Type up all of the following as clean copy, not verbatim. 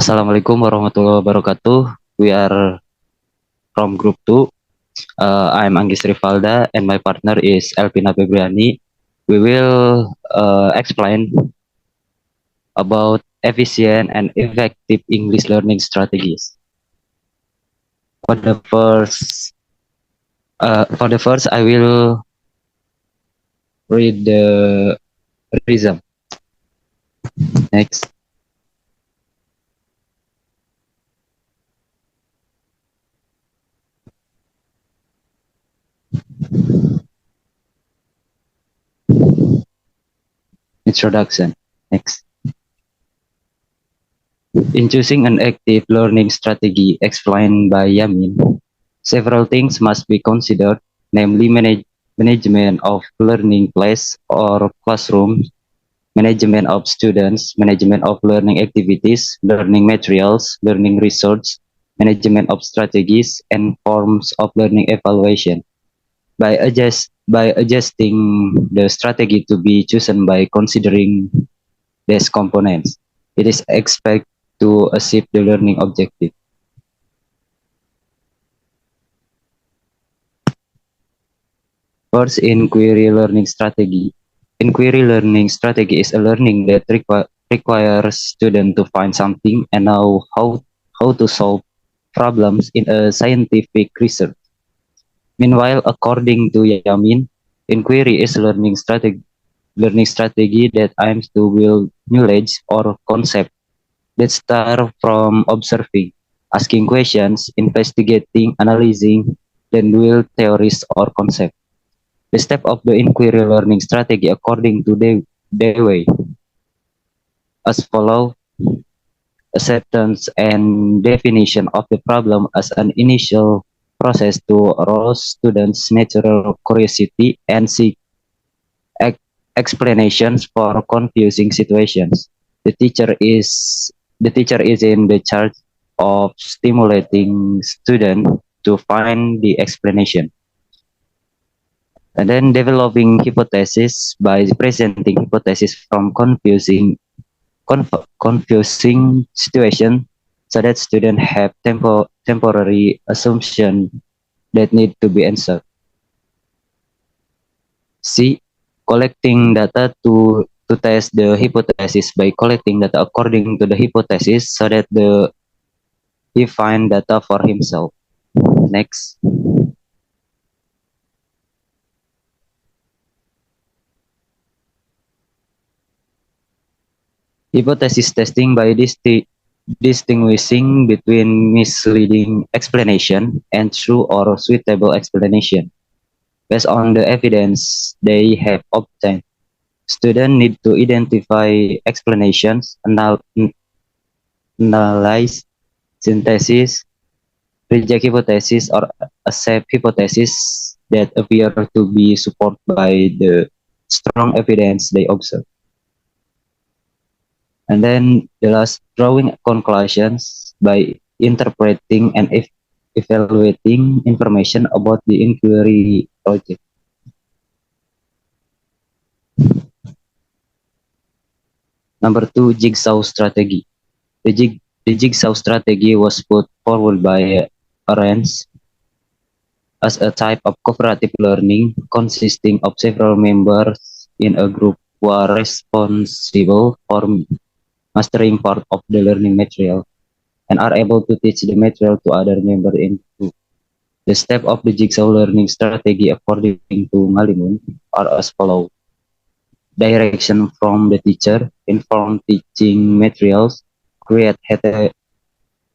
Assalamualaikum warahmatullahi wabarakatuh. We are from Group 2. I'm Anggis Rivalda and my partner is Elvina Febriani. We will explain about efficient and effective English learning strategies. For the first, I will read the reason. Next. Introduction. Next. In choosing an active learning strategy explained by Yamin, several things must be considered, namely management of learning place or classroom, management of students, management of learning activities, learning materials, learning resource, management of strategies, and forms of learning evaluation. By adjusting the strategy to be chosen by considering these components, it is expected to achieve the learning objective. First, inquiry learning strategy. Inquiry learning strategy is a learning that requires students to find something and know how to solve problems in a scientific research. Meanwhile, according to Yamin, inquiry is learning strategy that aims to build knowledge or concept that start from observing, asking questions, investigating, analyzing, then build theories or concepts. The step of the inquiry learning strategy according to their way as follow: acceptance and definition of the problem as an initial process to arouse students' natural curiosity and seek explanations for confusing situations. The teacher is the teacher is in the charge of stimulating students to find the explanation. And then developing hypothesis by presenting hypothesis from confusing situation so that students have temporary assumption that need to be answered. C. Collecting data to test the hypothesis by collecting data according to the hypothesis so that he find data for himself. Next. Hypothesis testing by distinguishing between misleading explanation and true or suitable explanation. Based on the evidence they have obtained, students need to identify explanations, analyze synthesis, reject hypothesis, or accept hypothesis that appear to be supported by the strong evidence they observe. And then the last, drawing conclusions by interpreting and evaluating information about the inquiry project. Number 2, jigsaw strategy. The jigsaw strategy was put forward by Arends as a type of cooperative learning consisting of several members in a group who are responsible for mastering part of the learning material and are able to teach the material to other members in group. The steps of the jigsaw learning strategy according to Ngalimun are as follows: direction from the teacher, inform teaching materials, create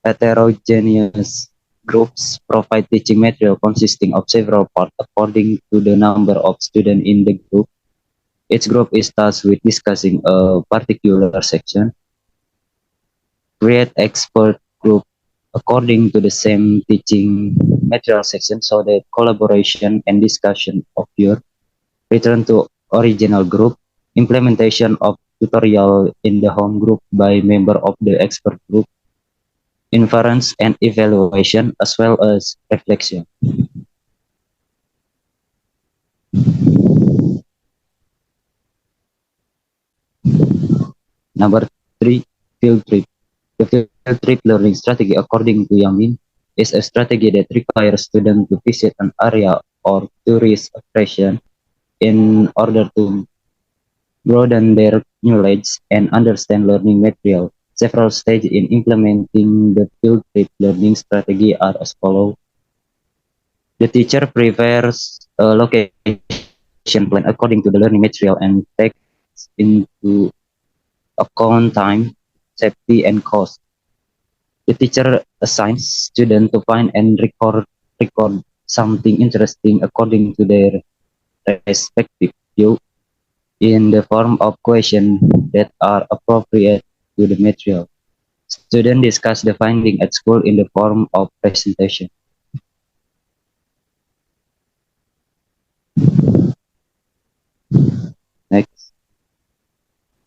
heterogeneous groups, provide teaching material consisting of several parts according to the number of students in the group. Each group is tasked with discussing a particular section. Create expert group according to the same teaching material section so that collaboration and discussion occur. Return to original group. Implementation of tutorial in the home group by member of the expert group. Inference and evaluation as well as reflection. Number 3, field trip. The field trip learning strategy, according to Yamin, is a strategy that requires students to visit an area or tourist attraction in order to broaden their knowledge and understand learning material. Several stages in implementing the field trip learning strategy are as follows. The teacher prepares a location plan according to the learning material and takes into account time, safety, and cost. The teacher assigns students to find and record something interesting according to their respective view in the form of questions that are appropriate to the material. Students discuss the finding at school in the form of presentation. Next,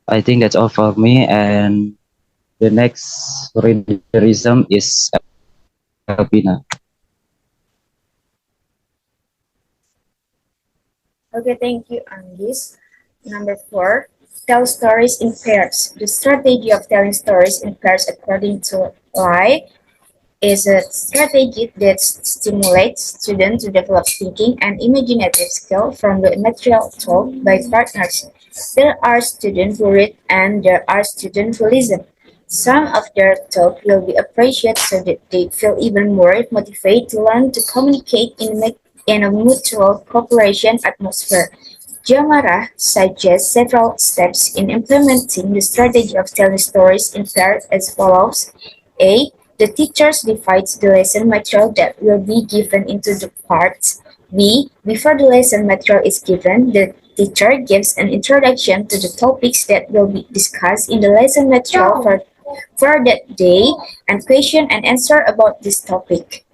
I think that's all for me. And the next readerism is Elvina. Okay, thank you, Anggis. Number 4, tell stories in pairs. The strategy of telling stories in pairs according to Lai is a strategy that stimulates students to develop thinking and imaginative skill from the material taught by partners. There are students who read and there are students who listen. Some of their talk will be appreciated so that they feel even more motivated to learn to communicate in a mutual cooperation atmosphere. Giamara suggests several steps in implementing the strategy of telling stories in pairs as follows. A. The teacher divides the lesson material that will be given into the parts. B. Before the lesson material is given, the teacher gives an introduction to the topics that will be discussed in the lesson material for that day and question and answer about this topic.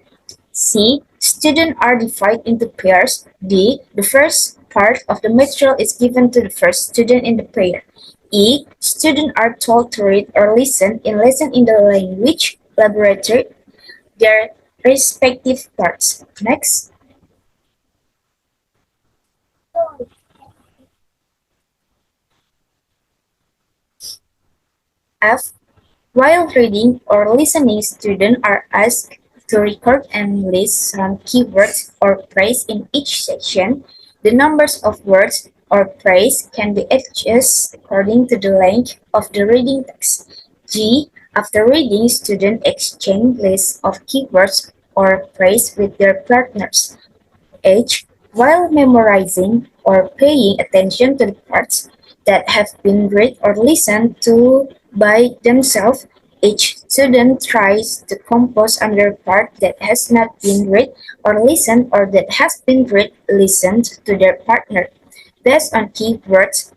C. Students are divided into pairs. D. The first part of the material is given to the first student in the pair. E. Students are told to read or listen in the language laboratory their respective parts. Next. F. While reading or listening, students are asked to record and list some keywords or phrase in each section. The numbers of words or phrase can be adjusted according to the length of the reading text. G. After reading, students exchange lists of keywords or phrase with their partners. H. While memorizing or paying attention to the parts that have been read or listened to by themselves, each student tries to compose another part that has not been read or listened or that has been read listened to their partner. Based on keywords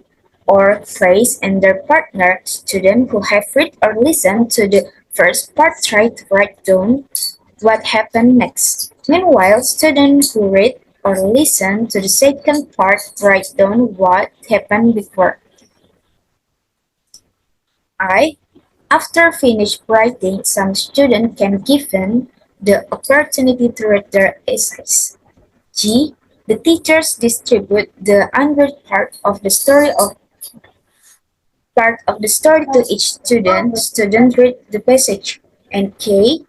or phrase and their partner, students who have read or listened to the first part try to write down what happened next. Meanwhile, students who read or listen to the second part write down what happened before. I. After finished writing, some students can given the opportunity to read their essays. G. The teachers distribute the unread part of the story to each student. Student read the passage. And K.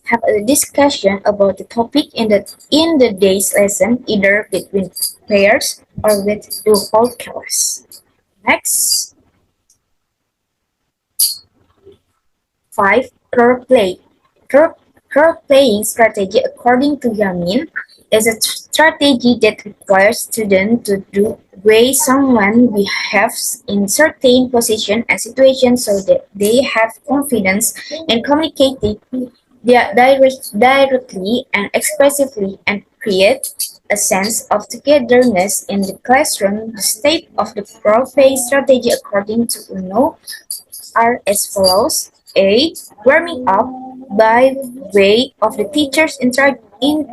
Have a discussion about the topic in the day's lesson, either between pairs or with the whole class. Next, 5. Role play. Role playing strategy, according to Yamin, is a strategy that requires students to do way someone behaves in certain position and situations so that they have confidence in communicating directly and expressively and create a sense of togetherness in the classroom. The state of the role play strategy, according to Uno, are as follows. A. Warming up by way of the teacher's introducing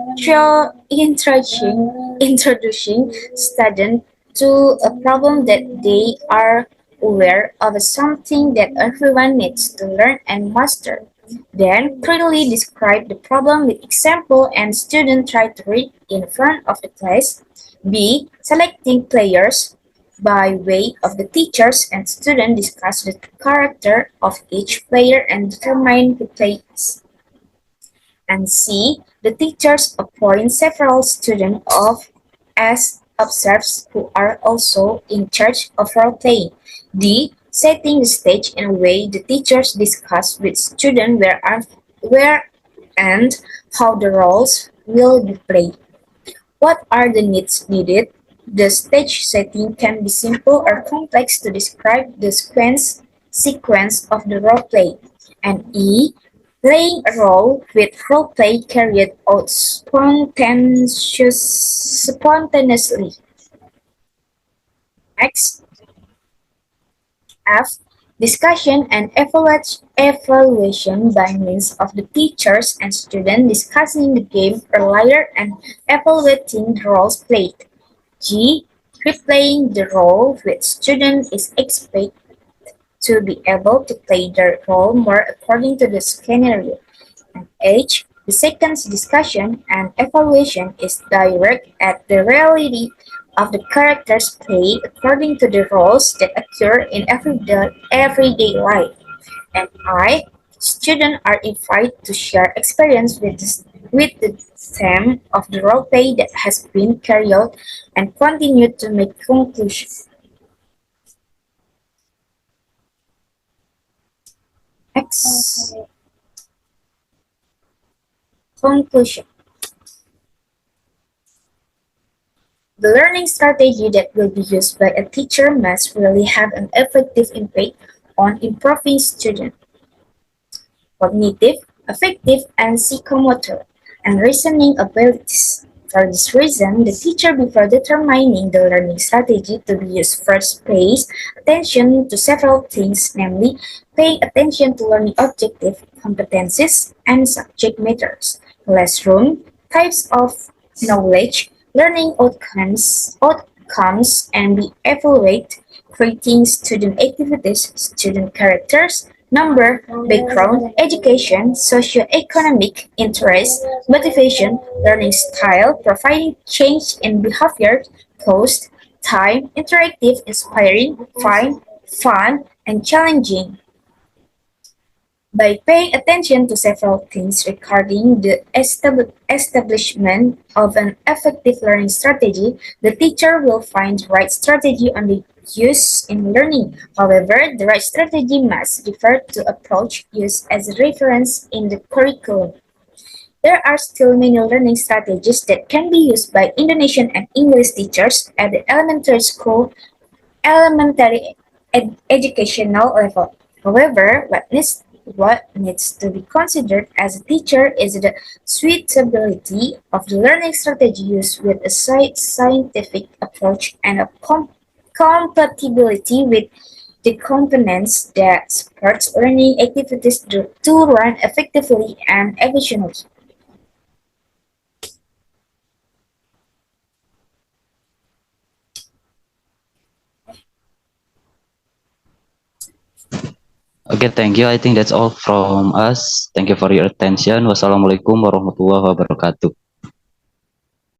students to a problem that they are aware of, something that everyone needs to learn and master. Then clearly describe the problem with example and students try to read in front of the class. B. Selecting players by way of the teachers and students discuss the character of each player and determine who plays. And C. The teachers appoint several students of as observers who are also in charge of role-playing. D. Setting the stage in a way the teachers discuss with students where and how the roles will be played. What are the needs needed? The stage setting can be simple or complex to describe the sequence of the role play. And E. Playing a role with role play carried out spontaneously. Next, F. Discussion and evaluation by means of the teachers and students discussing the game earlier and evaluating the roles played. G. Replaying the role with students is expected to be able to play their role more according to the scenario. And H. The second discussion and evaluation is direct at the reality of the characters played according to the roles that occur in everyday life. And I, students are invited to share experience with the theme of the role play that has been carried out and continue to make conclusions. Next, conclusion. The learning strategy that will be used by a teacher must really have an effective impact on improving student cognitive, affective, and psychomotor, and reasoning abilities. For this reason, the teacher, before determining the learning strategy to be used, first pays attention to several things, namely paying attention to learning objective, competencies, and subject matters, classroom, types of knowledge, learning outcomes and be evaluate, creating student activities, student characters, number, background, education, socio-economic interest, motivation, learning style, providing change in behavior, cost, time, interactive, inspiring, fun, and challenging. By paying attention to several things regarding the establishment of an effective learning strategy, the teacher will find the right strategy on the use in learning. However, the right strategy must refer to approach used as a reference in the curriculum. There are still many learning strategies that can be used by Indonesian and English teachers at the elementary educational level. However, what needs to be considered as a teacher is the suitability of the learning strategy used with a scientific approach and a compatibility with the components that support learning activities to run effectively and efficiently. Okay, thank you. I think that's all from us. Thank you for your attention. Wassalamualaikum warahmatullahi wabarakatuh.